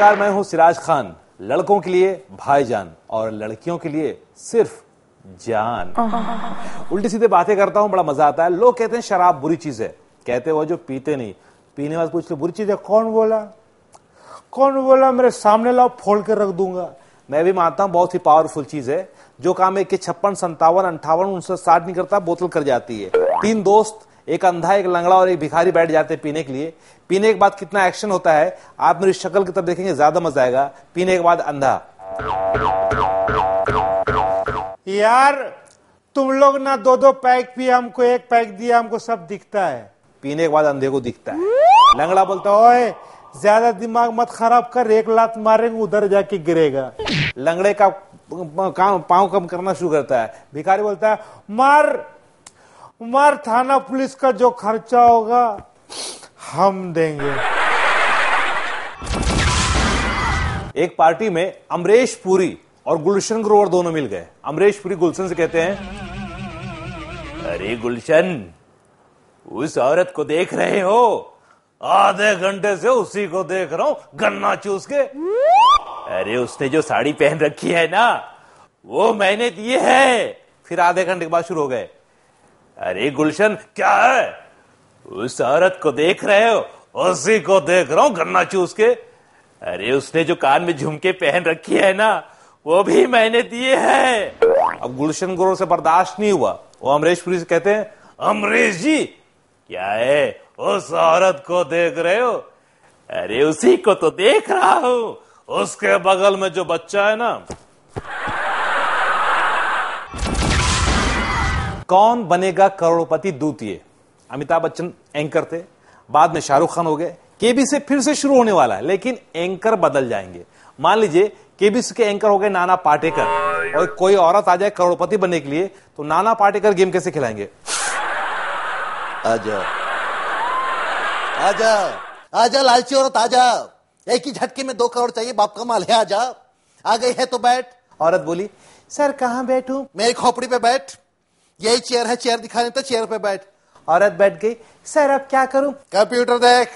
नमस्कार, मैं हूं सिराज खान। लड़कों के लिए भाईजान और लड़कियों के लिए सिर्फ जान। उल्टी सीधे बातें करता हूं, बड़ा मजा आता है। लोग कहते हैं शराब बुरी चीज है, कहते हैं वो जो पीते नहीं, पीने वाले पूछते बुरी चीज है, कौन बोला, कौन बोला, मेरे सामने लाओ फोड़ के रख दूंगा। मैं भी मानता हूं बहुत ही पावरफुल चीज है। जो काम एक के 56, 57, 58, 59 नहीं करता, बोतल कर जाती है। 3 दोस्त, एक अंधा, एक लंगड़ा और एक भिखारी बैठ जाते हैं पीने के लिए। पीने के बाद कितना एक्शन होता है आप मेरी शक्ल की तरफ देखेंगे, ज्यादा मजा आएगा। पीने के बाद अंधा, यार तुम लोग ना 2-2 पैक पिए, हमको 1 पैक दिया, हमको सब दिखता है। पीने के बाद अंधे को दिखता है। लंगड़ा बोलता है, ओए ज्यादा दिमाग मत खराब कर, 1 लात मारेंगे उधर जाके गिरेगा। लंगड़े का पांव कम करना शुरू करता है। भिखारी बोलता है, मार मार, थाना पुलिस का जो खर्चा होगा हम देंगे। एक पार्टी में अमरीश पुरी और गुलशन ग्रोवर दोनों मिल गए। अमरीश पुरी गुलशन से कहते हैं, अरे गुलशन, उस औरत को देख रहे हो? आधे घंटे से उसी को देख रहा हूं, गन्ना चूस के। अरे उसने जो साड़ी पहन रखी है ना, वो मैंने दी है। फिर आधे घंटे के बाद शुरू हो गए, अरे गुलशन क्या है? उस औरत को देख रहे हो? उसी को देख रहा हूं, गन्ना चूस के। अरे उसने जो कान में झुमके पहन रखी है ना, वो भी मैंने दिए हैं। अब गुलशन ग्रोवर से बर्दाश्त नहीं हुआ, वो अमरीश पुरी से कहते हैं, अमरीश जी क्या है, उस औरत को देख रहे हो? अरे उसी को तो देख रहा हूं, उसके बगल में जो बच्चा है ना। कौन बनेगा करोड़पति द्वितीय? अमिताभ बच्चन एंकर थे, बाद में शाहरुख खान हो गए। केबीसी फिर से शुरू होने वाला है, लेकिन एंकर बदल जाएंगे। मान लीजिए केबीसी के एंकर हो गए नाना पाटेकर, और कोई औरत आ जाए करोड़पति बनने के लिए, तो नाना पाटेकर गेम कैसे खिलाएंगे? आजा आजा आजा लालची औरत आजा, एक ही झटके में 2 करोड़ चाहिए, बाप का माल है, आजा। आ गई है तो बैठ। औरत बोली, सर कहां बैठूं? मेरी खोपड़ी पे बैठ, यही चेयर है, चेयर दिखाने तो चेयर पे बैठ। औरत बैठ गई, सर अब क्या करूं? कंप्यूटर देख,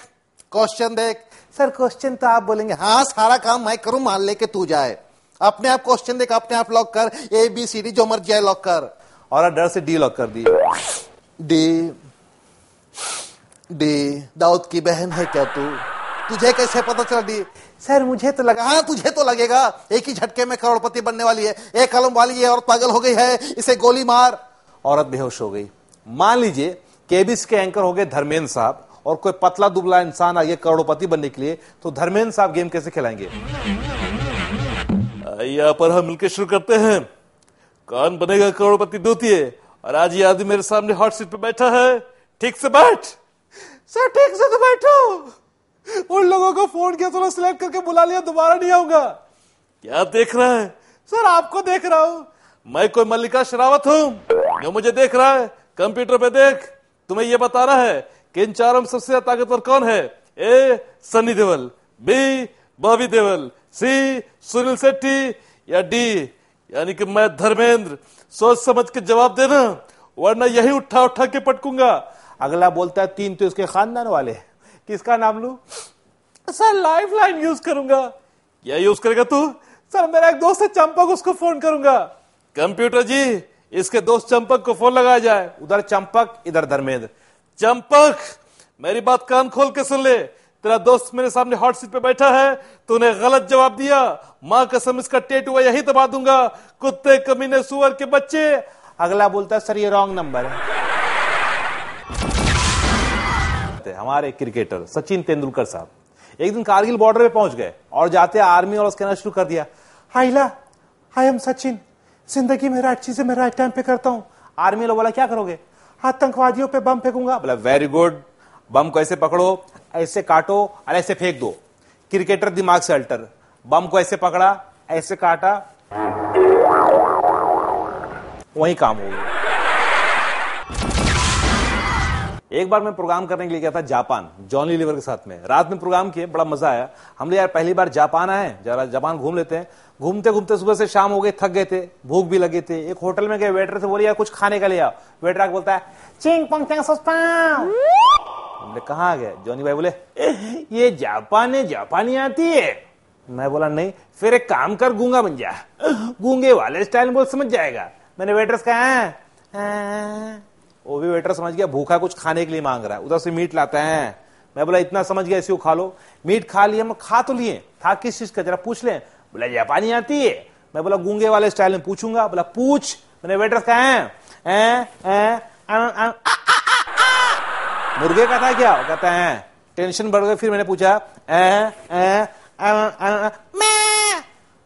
क्वेश्चन देख। सर क्वेश्चन तो आप बोलेंगे। हाँ, सारा काम मैं करूं, मान लेके तू जाए। अपने आप क्वेश्चन देख, अपने आप लॉक कर, ABCD जो मर्जी है लॉक कर। औरत डर से डी लॉक कर दी। डी डी दाऊद की बहन है क्या तू? तुझे कैसे पता चला डी? सर मुझे तो लगा। हाँ तुझे तो लगेगा, एक ही झटके में करोड़पति बनने वाली है। एक कलम वाली ये औरत पागल हो गई है, इसे गोली मार। औरत बेहोश हो गई। मान लीजिए केबीसी के एंकर हो गए धर्मेंद्र साहब, और कोई पतला दुबला इंसान आ गया करोड़पति बनने के लिए, तो धर्मेंद्र साहब गेम कैसे खिलाएंगे? यहाँ पर हम मिलकर शुरू करते हैं, कौन बनेगा करोड़पति द्वितीय। और आज ये आदमी मेरे सामने हॉट सीट पे बैठा है, ठीक से बैठ। सर ठीक से तो बैठो। उन लोगों को फोन किया, थोड़ा सिलेक्ट करके बुला लिया, दोबारा नहीं आऊंगा। क्या देख रहा है? सर आपको देख रहा हूं। मैं कोई मल्लिका शेरावत हूं जो मुझे देख रहा है? कंप्यूटर पे देख, तुम्हें यह बता रहा है कि इन चारों में सबसे ज्यादा ताकतवर कौन है? ए सनी देओल, बी बॉबी देओल, सी सुनील शेट्टी, या डी यानी कि मैं धर्मेंद्र। सोच समझ के जवाब देना, वरना यही उठा उठा के पटकूंगा। अगला बोलता है 3 तो इसके खानदान वाले, किसका नाम लूं? सर लाइफ लाइन यूज करूंगा। क्या यूज करेगा तू? सर मेरा एक दोस्त है चंपक, उसको फोन करूंगा। कंप्यूटर जी, इसके दोस्त चंपक को फोन लगाया जाए। उधर चंपक, इधर धर्मेंद्र। चंपक मेरी बात कान खोल के सुन ले, तेरा दोस्त मेरे सामने हॉट सीट पे बैठा है, तूने गलत जवाब दिया, मां कसम इसका टेटू यही दबा दूंगा, कुत्ते कमीने सुअर के बच्चे। अगला बोलता है सर ये रॉन्ग नंबर है। हमारे क्रिकेटर सचिन तेंदुलकर साहब एक दिन कारगिल बॉर्डर पे पहुंच गए, और जाते आर्मी और कहना शुरू कर दिया, हाइला आई एम सचिन, जिंदगी में राइट चीजें मैं राइट टाइम पे करता हूं। आर्मी लोग बोला क्या करोगे? आतंकवादियों पे बम फेंकूंगा। बोला वेरी गुड, बम को ऐसे पकड़ो, ऐसे काटो और ऐसे फेंक दो। क्रिकेटर दिमाग से अल्टर, बम को ऐसे पकड़ा, ऐसे काटा, वही काम हो गया। एक बार मैं प्रोग्राम करने के लिए गया था जापान, जॉनी लीवर के साथ में। रात में प्रोग्राम किए, बड़ा मजा आया। हमने यार पहली बार जापान आए, जरा जापान घूम लेते हैं। घूमते घूमते सुबह से शाम हो गए, थक गए थे, भूख भी लगे थे। एक होटल में गए, वेटर से बोले यार कुछ खाने का ले आओ। वेटर आके बोलता है चिंग पंग चैंग सस्पाओ। हमने कहाँ गए? जॉनी भाई बोले ये जापान है, जापानी आती है। मैं बोला नहीं, फिर एक काम कर गूंगा बन जा, गूंगे वाले स्टाइल में बोल समझ जाएगा। मैंने वेटर्स कहा वो भी वेटर समझ गया, भूखा कुछ खाने के लिए मांग रहा है, उधर से मीट लाता है। मैं बोला इतना समझ गया, इसी को खा लो। मीट खा लिया, मैं खा तो लिए, था किस चीज का जरा पूछ ले। बोला जापानी आती है। मैं बोला गूंगे वाले स्टाइल में पूछूंगा। बोला पूछ। मैंने वेटर्स कहा मुर्गे का था क्या? कहता है टेंशन बढ़ गई। फिर मैंने पूछा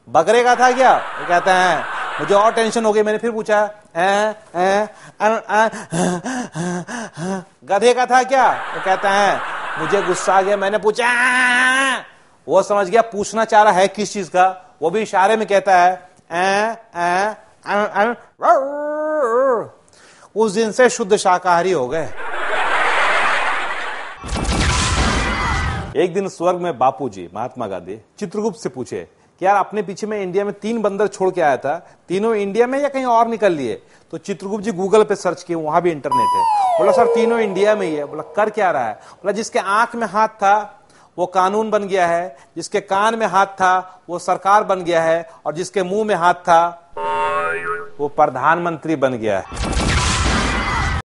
बकरे का था क्या? वो कहता है मुझे और टेंशन हो गई। मैंने फिर पूछा गधे का था क्या? वो कहता है मुझे गुस्सा आ गया। मैंने पूछा, वो समझ गया पूछना चाह रहा है किस चीज का, वो भी इशारे में कहता है उस दिन से शुद्ध शाकाहारी हो गए। एक दिन स्वर्ग में बापूजी महात्मा गांधी चित्रगुप्त से पूछे कि यार अपने पीछे में इंडिया में 3 बंदर छोड़ के आया था, तीनों इंडिया में या कहीं और निकल लिए? तो चित्रगुप्त जी गूगल पे सर्च किए, वहां भी इंटरनेट है। बोला सर तीनों इंडिया में ही है। बोला कर क्या रहा है? बोला जिसके आंख में हाथ था वो कानून बन गया है, जिसके कान में हाथ था वो सरकार बन गया है, और जिसके मुंह में हाथ था वो प्रधानमंत्री बन गया है।